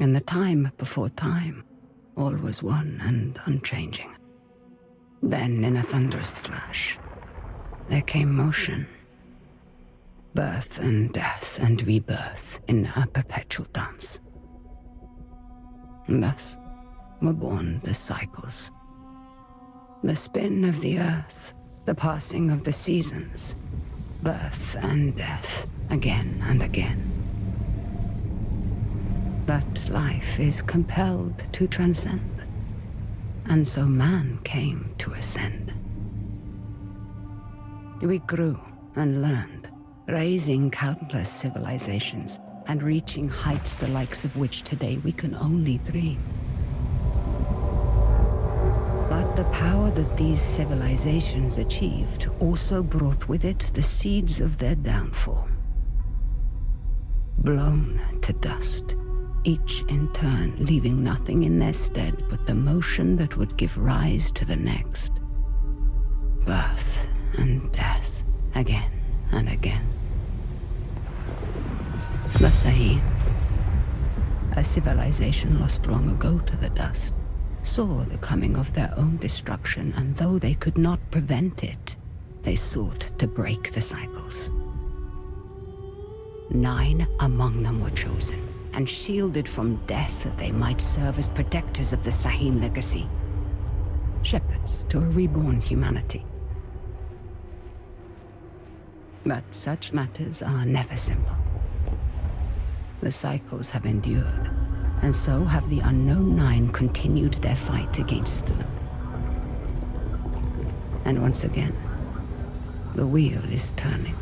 In the time before time, all was one and unchanging. Then, in a thunderous flash, there came motion. Birth and death and rebirth in a perpetual dance. And thus were born the cycles. The spin of the earth, the passing of the seasons, birth and death, again and again. But life is compelled to transcend, and so man came to ascend. We grew and learned, raising countless civilizations and reaching heights the likes of which today we can only dream. But the power that these civilizations achieved also brought with it the seeds of their downfall. Blown to dust, each in turn leaving nothing in their stead but the motion that would give rise to the next. Birth and death, again and again. The Sahine, a civilization lost long ago to the dust, saw the coming of their own destruction, and though they could not prevent it, they sought to break the cycles. 9 among them were chosen, and shielded from death that they might serve as protectors of the Sahine legacy. Shepherds to a reborn humanity. But such matters are never simple. The cycles have endured, and so have the unknown 9 continued their fight against them. And once again, the wheel is turning.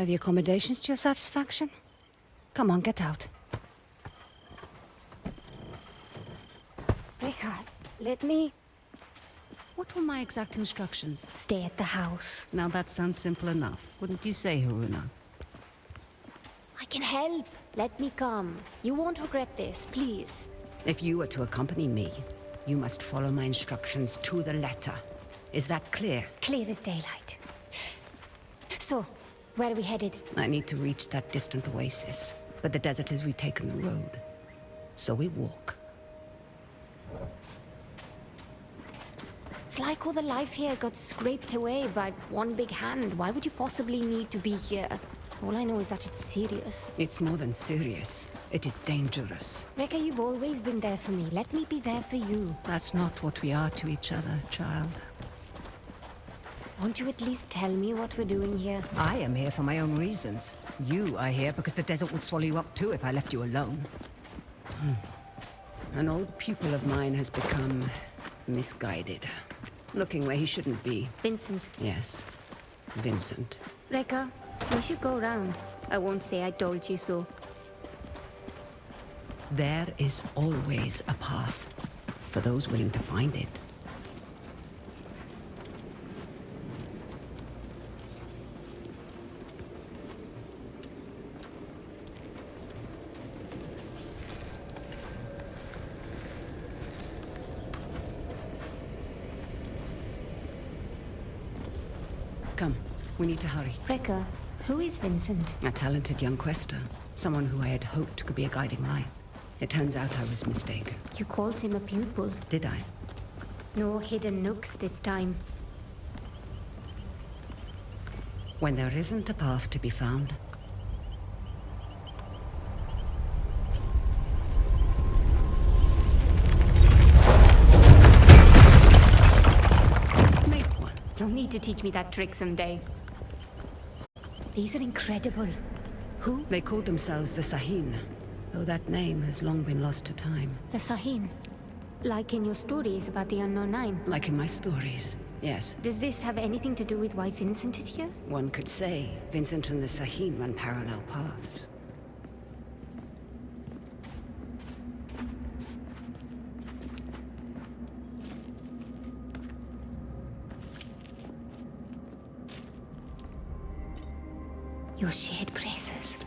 Are the accommodations to your satisfaction? Come on, get out. Rika, let me... What were my exact instructions? stay at the house. Now that sounds simple enough, wouldn't you say, Haruna? I can help. let me come. You won't regret this, please. If you are to accompany me, you must follow my instructions to the letter. Is that clear? Clear as daylight. So, where are we headed? I need to reach that distant oasis, but the desert has retaken the road. So we walk. It's like all the life here got scraped away by one big hand. Why would you possibly need to be here? All I know is that it's serious. It's more than serious. It is dangerous. Rekka, you've always been there for me. Let me be there for you. That's not what we are to each other, child. Won't you at least tell me what we're doing here? I am here for my own reasons. You are here because the desert would swallow you up too if I left you alone. An old pupil of mine has become misguided. Looking where he shouldn't be. Vincent. Yes, Vincent. Rekka, we should go round. I won't say I told you so. There is always a path for those willing to find it. Come, we need to hurry. Rekka, who is Vincent? A talented young quester. Someone who I had hoped could be a guiding light. It turns out I was mistaken. You called him a pupil. Did I? No hidden nooks this time. When there isn't a path to be found, make one. You'll need to teach me that trick someday. These are incredible. Who? They called themselves the Sahin, though that name has long been lost to time. The Sahin. Like in your stories about the Unknown Nine. Like in my stories, yes. Does this have anything to do with why Vincent is here? One could say Vincent and the Sahin run parallel paths. Your shared braces.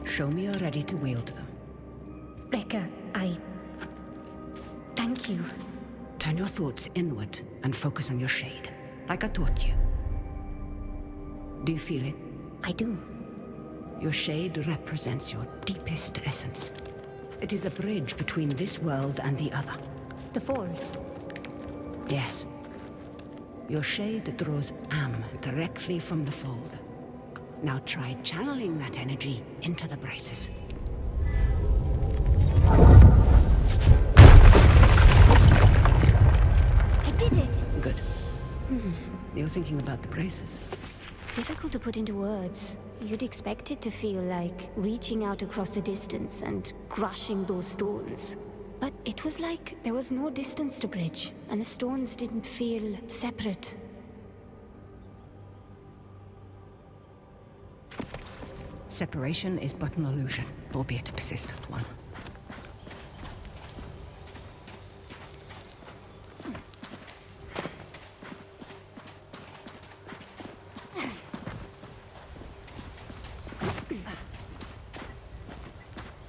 Show me you're ready to wield them. Rekka, thank you. Turn your thoughts inward and focus on your shade, like I taught you. Do you feel it? I do. Your shade represents your deepest essence. It is a bridge between this world and the other. The fold. Yes. Your shade draws Am directly from the fold. Now try channeling that energy into the braces. I did it! Good. You're thinking about the braces. It's difficult to put into words. You'd expect it to feel like reaching out across the distance and crushing those stones. But it was like there was no distance to bridge, and the stones didn't feel separate. Separation is but an illusion, albeit a persistent one.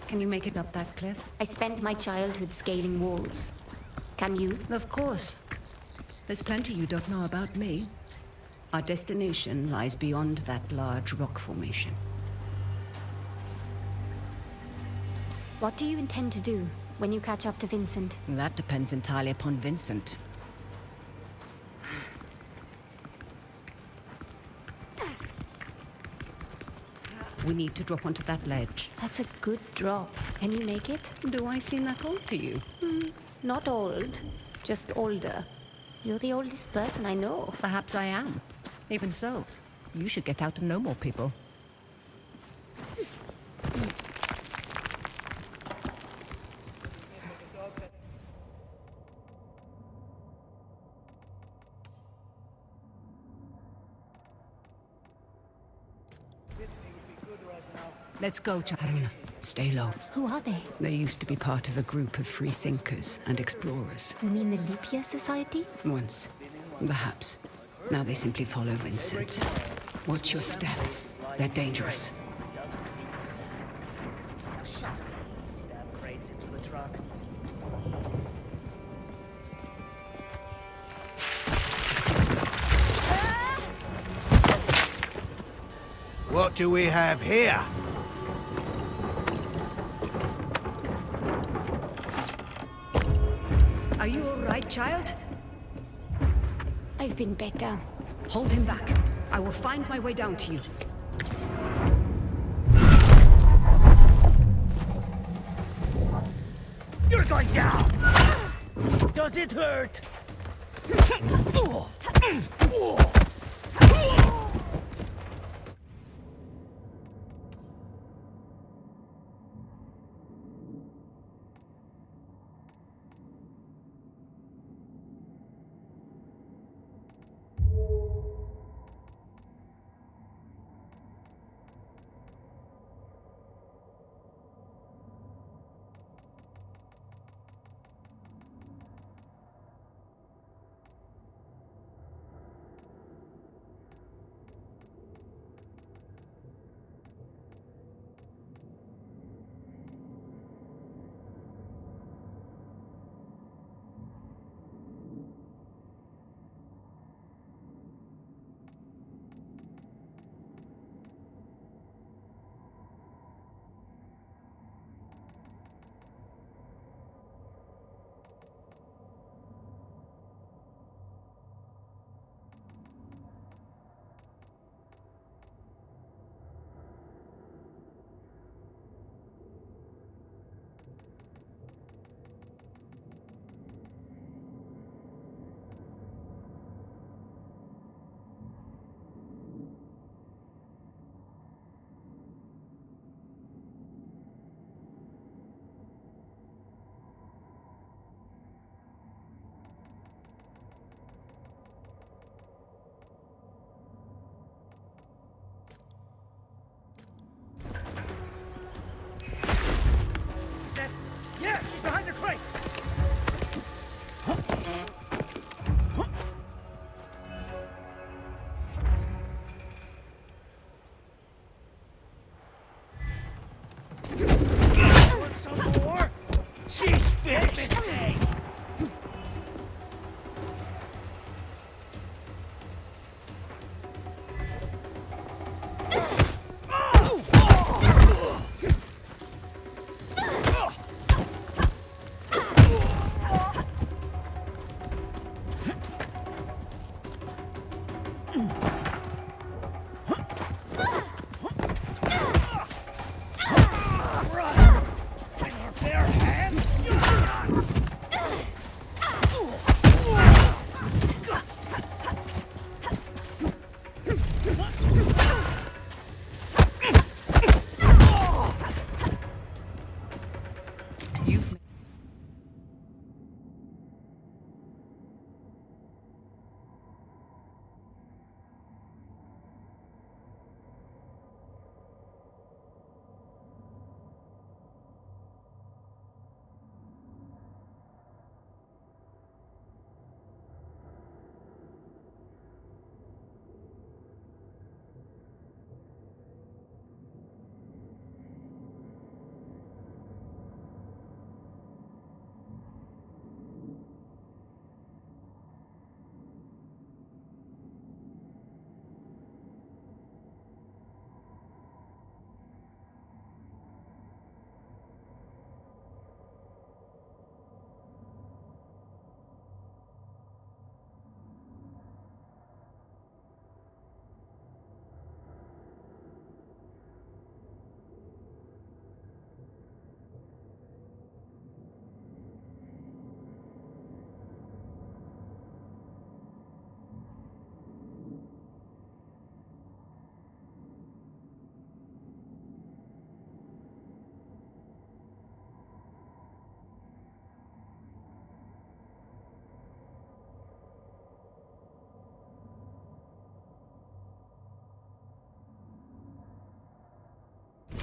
Can you make it up that cliff? I spent my childhood scaling walls. Can you? Of course. There's plenty you don't know about me. Our destination lies beyond that large rock formation. What do you intend to do when you catch up to Vincent? That depends entirely upon Vincent. We need to drop onto that ledge. That's a good drop. Can you make it? Do I seem that old to you? Not old, just older. You're the oldest person I know. Perhaps I am. Even so, you should get out and know more people. Let's go, Haruna. Stay low. Who are they? They used to be part of a group of free thinkers and explorers. You mean the Leap Year Society? Once. Perhaps. Now they simply follow Vincent. Watch your step. They're dangerous. truck. What do we have here? Are you all right, child? I've been better. Hold him back. I will find my way down to you. You're going down! Does it hurt? Yeah, she's behind the crate! Want some more? She's fixed! You've...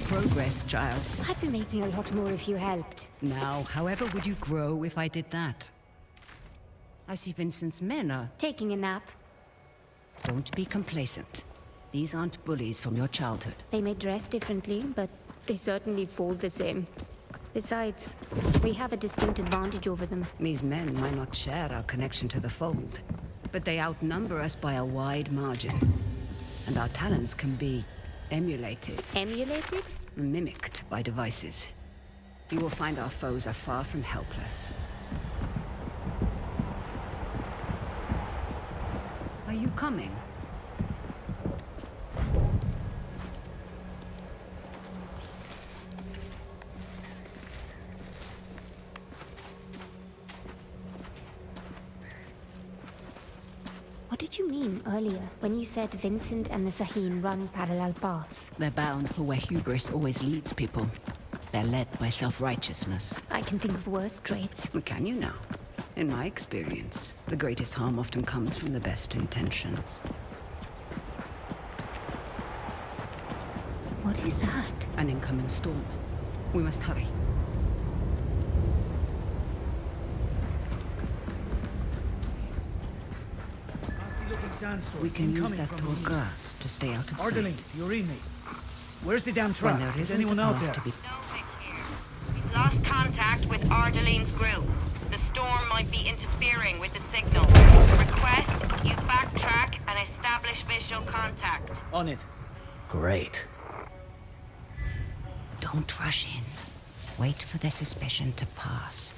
Progress, child. I'd be making a lot more if you helped. Now, however would you grow if I did that? I see Vincent's men are... Taking a nap. Don't be complacent. These aren't bullies from your childhood. They may dress differently, but they certainly fall the same. Besides, we have a distinct advantage over them. These men might not share our connection to the fold, but they outnumber us by a wide margin. And our talents can be emulated, Emulated? mimicked by devices. You will find our foes are far from helpless. Are you coming? What did you mean earlier when you said Vincent and the Sahine run parallel paths? They're bound for where hubris always leads people. They're led by self-righteousness. I can think of worse traits. Can you now? In my experience, the greatest harm often comes from the best intentions. What is that? An incoming storm. We must hurry. Nasty-looking sandstorm. We can use incoming that from tall the east. grass to stay out of Ardeline, sight. you read me. Where's the damn When trap? there Is isn't anyone a out path there? to be... Novik here. We've lost contact with Ardeline's group. The storm might be interfering with the signal. Request you backtrack and establish visual contact. On it. Great. Don't rush in. Wait for the suspicion to pass.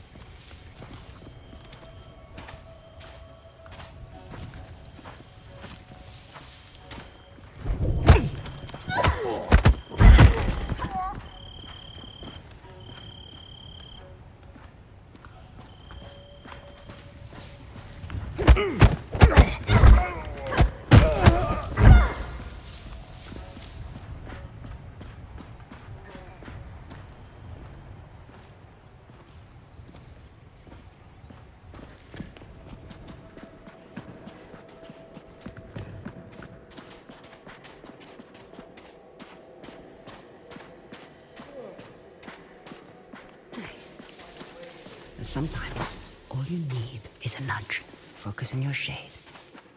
Sometimes, all you need is a nudge. Focus on your shade.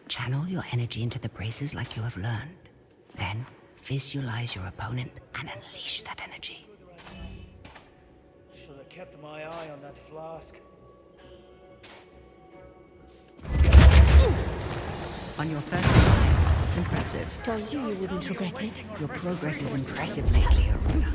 Channel your energy into the braces like you have learned. Then, visualize your opponent and unleash that energy. Should have kept my eye on that flask. On your first try, impressive. Told you you wouldn't regret it. Your progress is impressive lately, Aruna.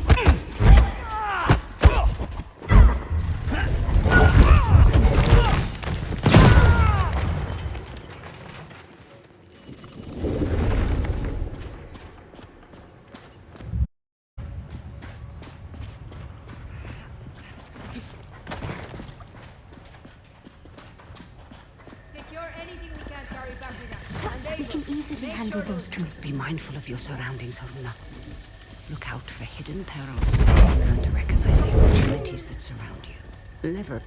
We can easily handle those two. Be mindful of your surroundings, Haruna. Look out for hidden perils and learn to recognize the opportunities that surround you. Never.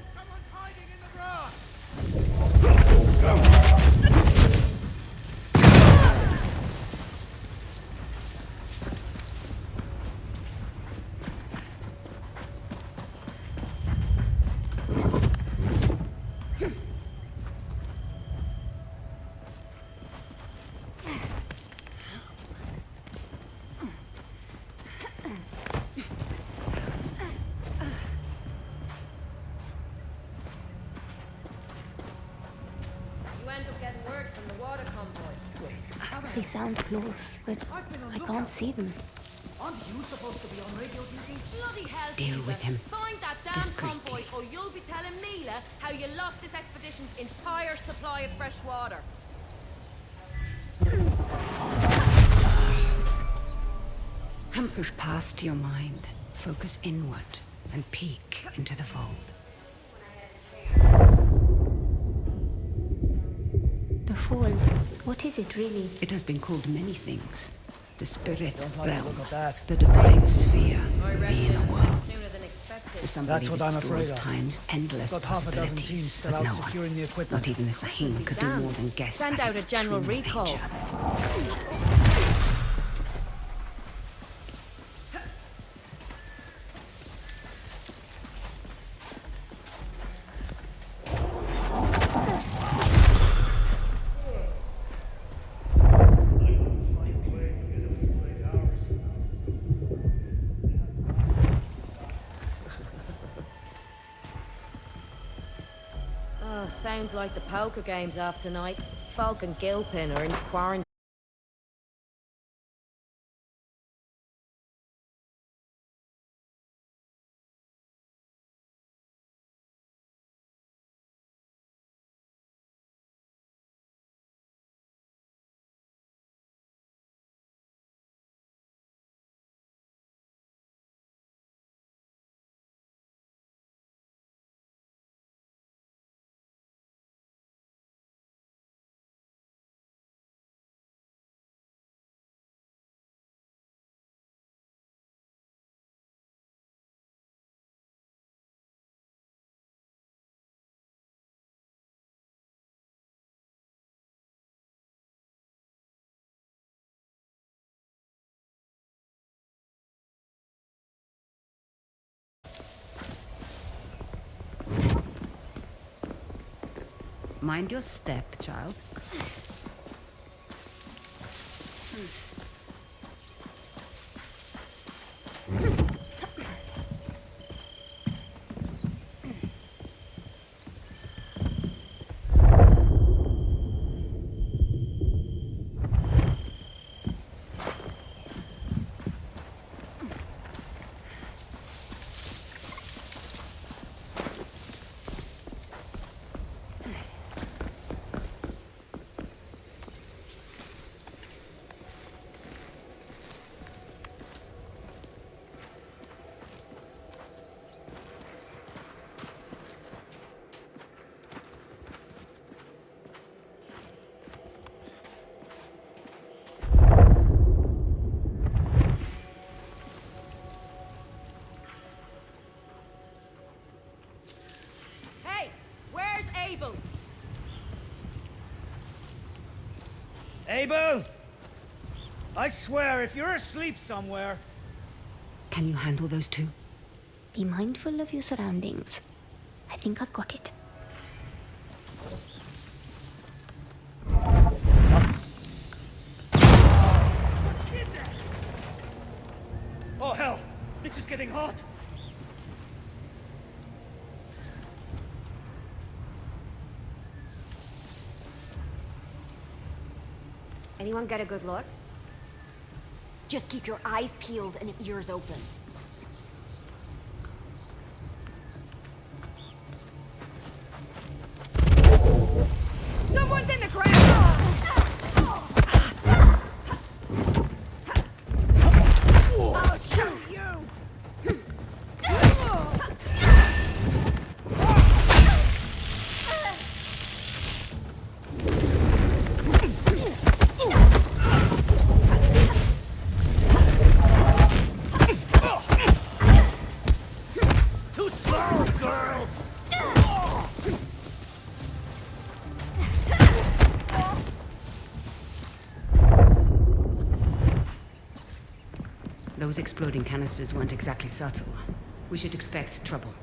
They sound close, but I can't see them. Aren't you supposed to be on radio duty? Bloody hell, Deal Peter. with him. Find that damn Discreetly. convoy, or you'll be telling Mila how you lost this expedition's entire supply of fresh water. Push past your mind, focus inward, and peek into the fold. The fold. What is it really? It has been called many things. The spirit Don't like the realm, look of that. the divine sphere, I the reckon inner world. sooner than expected. For somebody That's what that I'm afraid stores of. time's endless Got half a dozen possibilities, teams still but out no one, securing the equipment. not even the Sahine, could do damned. more than guess Send at out its a general true recall. nature. sounds like the poker game's off tonight. Falk and Gilpin are in quarantine. Mind your step, child. Hey, where's Abel? Abel! I swear, if you're asleep somewhere... Can you handle those two? Be mindful of your surroundings. I think I've got it. Oh, hell! This is getting hot! Anyone get a good look? Just keep your eyes peeled and ears open. Someone's in the ground! I'll shoot you! Too slow, girl! Those exploding canisters weren't exactly subtle. We should expect trouble.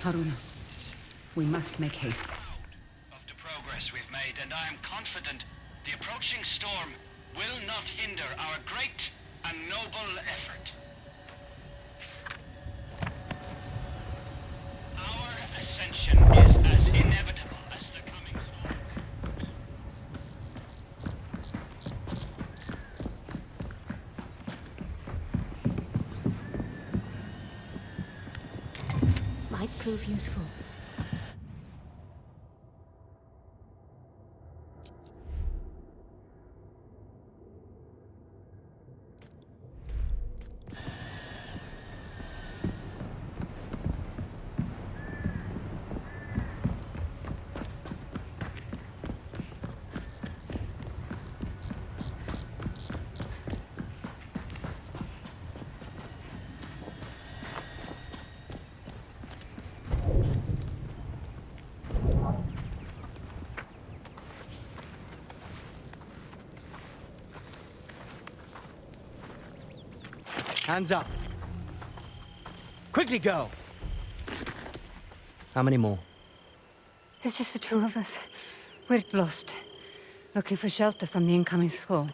Haruna, we must make haste. Of the progress we've made, and I am confident the approaching storm will not hinder our great and noble effort. Our ascension is as inevitable as the coming storm. Might prove useful. Hands up. Quickly go. How many more? There's just the two of us. We're lost. Looking for shelter from the incoming squall.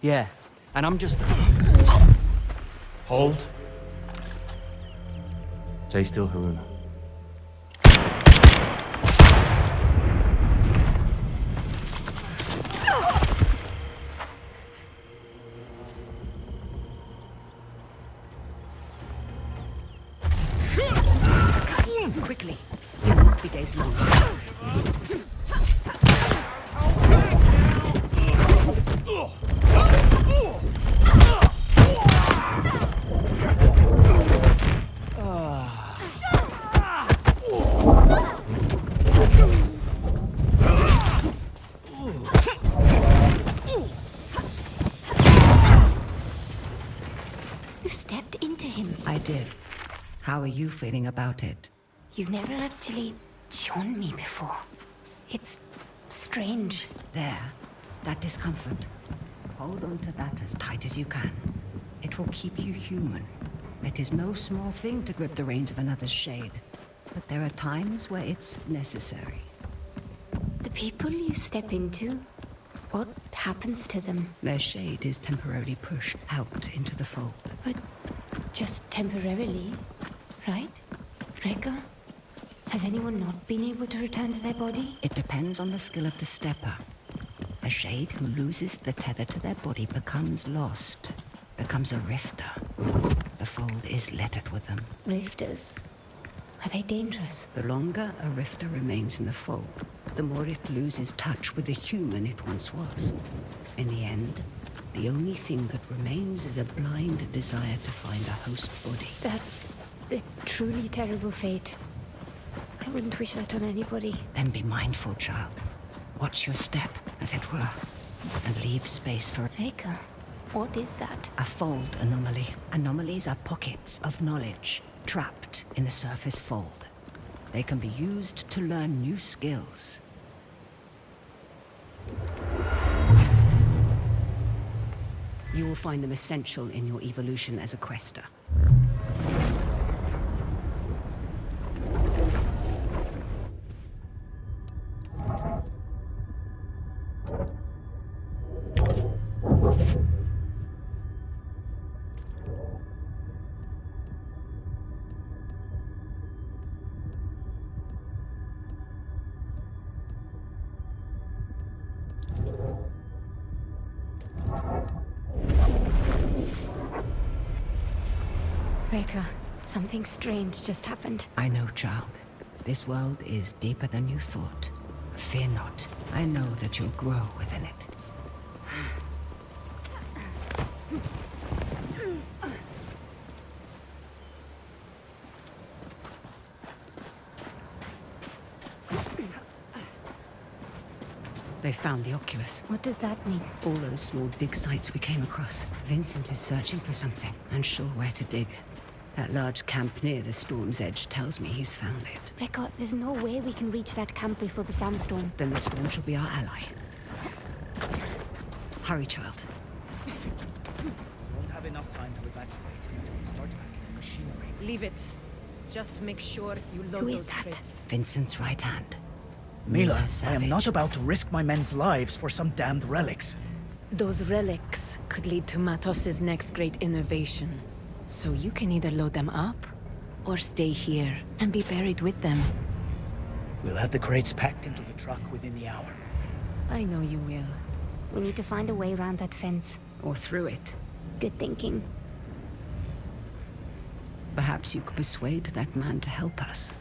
Yeah, and I'm just... Hold. Stay still, Haruna. Quickly. It won't be days long. You stepped into him. I did. How are you feeling about it? You've never actually shown me before. It's strange. There. That discomfort. Hold on to that as tight as you can. It will keep you human. It is no small thing to grip the reins of another's shade. But there are times where it's necessary. The people you step into, what happens to them? Their shade is temporarily pushed out into the fold. But just temporarily, right? Rekka? Has anyone not been able to return to their body? It depends on the skill of the stepper. A shade who loses the tether to their body becomes lost, becomes a rifter. The fold is littered with them. Rifters. Are they dangerous? The longer a rifter remains in the fold, the more it loses touch with the human it once was. In the end, the only thing that remains is a blind desire to find a host body. That's a truly terrible fate. I wouldn't wish that on anybody. Then be mindful, child. Watch your step, as it were, and leave space for Rekka, what is that? a fold anomaly. Anomalies are pockets of knowledge trapped in the surface fold. They can be used to learn new skills. You will find them essential in your evolution as a quester. Rekka, something strange just happened. I know, child. This world is deeper than you thought. Fear not. I know that you'll grow within it. They found the Oculus. What does that mean? All those small dig sites we came across. Vincent is searching for something, unsure where to dig. That large camp near the storm's edge tells me he's found it. Rekka, there's no way we can reach that camp before the sandstorm. Then the storm shall be our ally. Hurry, child. Won't have enough time to evacuate. Start hacking machinery. Leave it. Just make sure you load Who is those that? crates. Vincent's right hand. Mila, I Savage. am not about to risk my men's lives for some damned relics. Those relics could lead to Matos's next great innovation. So you can either load them up, or stay here and be buried with them. We'll have the crates packed into the truck within the hour. I know you will. We need to find a way around that fence. Or through it. Good thinking. Perhaps you could persuade that man to help us.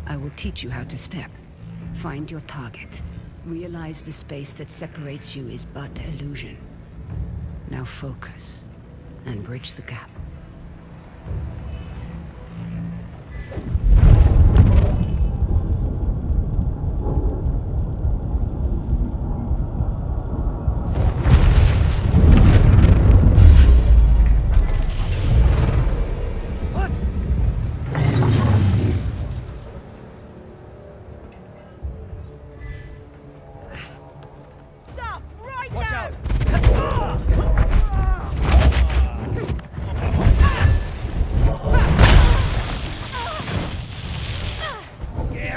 I will teach you how to step. Find your target. Realize the space that separates you is but illusion. Now focus and bridge the gap. Stop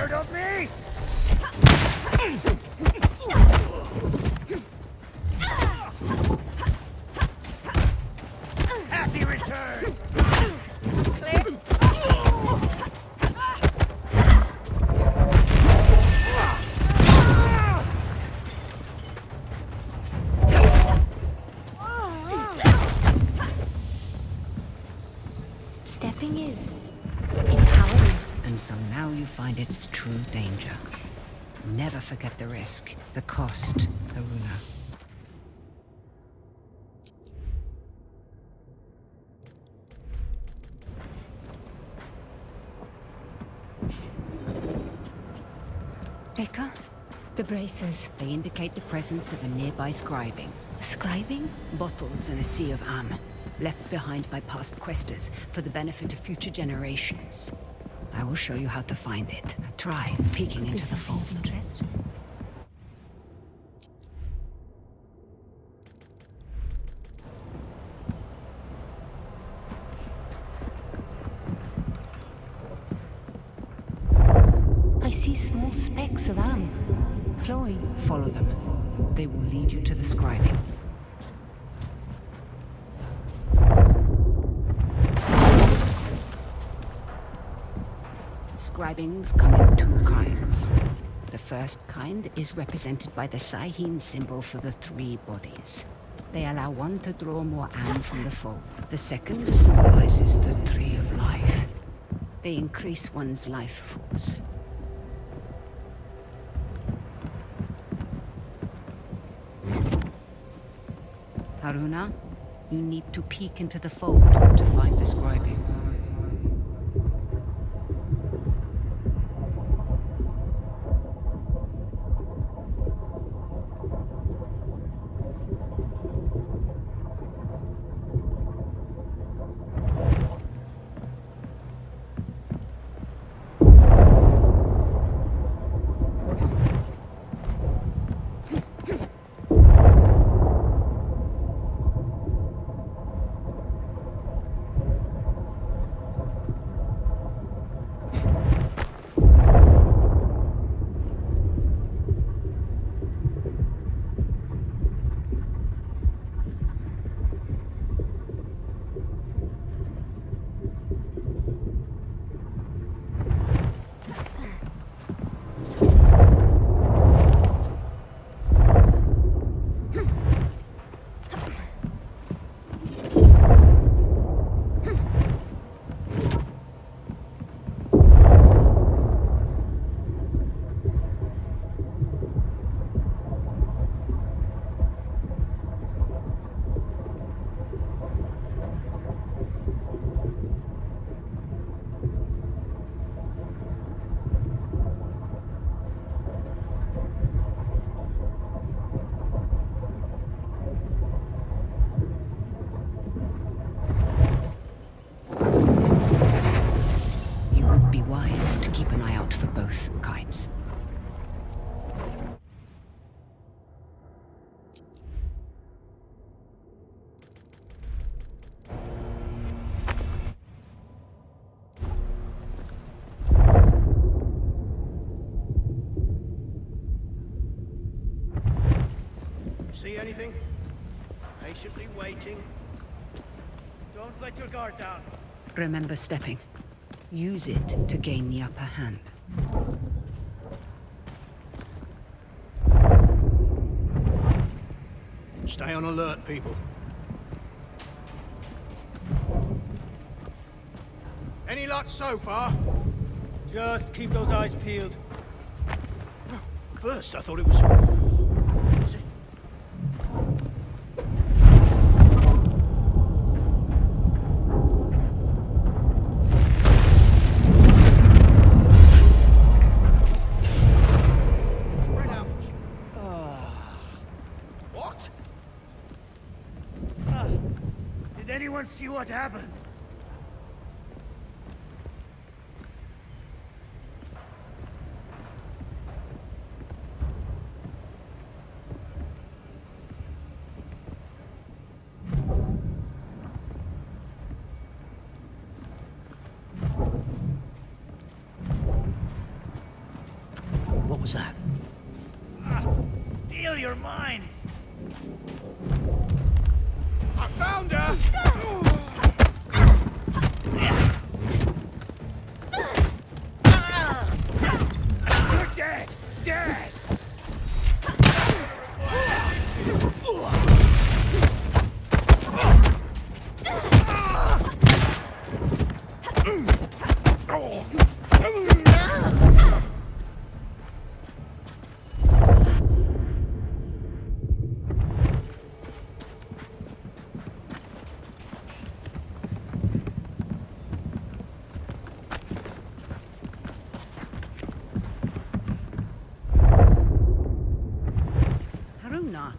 Scared of me? Happy returns! Stepping is empowering. And so now you find its true danger. Never forget the risk, the cost, Haruna. Becca? The braces. They indicate the presence of a nearby scribing. Scribing? Bottles in a sea of Am, left behind by past questers for the benefit of future generations. I will show you how to find it. Try peeking into the Something fold. of interest? I see small specks of Am flowing. Follow them. They will lead you to the scribing. Scribings come in two kinds. The first kind is represented by the Saihin symbol for the three bodies. They allow one to draw more Am from the fold. The second symbolizes the Tree of Life. They increase one's life force. Haruna, you need to peek into the fold to find the scribing. See anything? Patiently waiting. Don't let your guard down. Remember stepping. Use it to gain the upper hand. Stay on alert, people. Any luck so far? Just keep those eyes peeled. First, I thought it was... Was it? Spread out. What? Did anyone see what happened? was that? Steal your minds! I found her! You're dead! Dead! Haruna.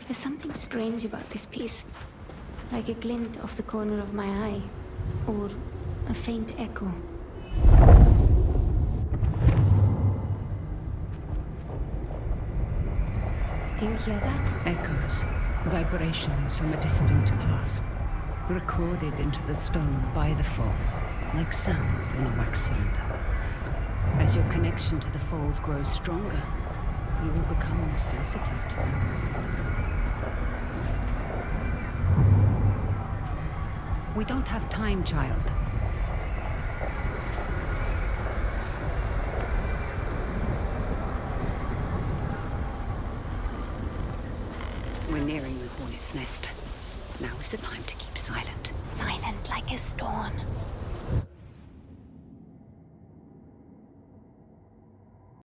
There's something strange about this piece. Like a glint off the corner of my eye. Or a faint echo. Do you hear that? Echoes, vibrations from a distant past, recorded into the stone by the fold, like sound in a wax cylinder. As your connection to the fold grows stronger, you will become more sensitive to them. We don't have time, child. We're nearing the hornet's nest. Now is the time to keep silent. Silent like a stone.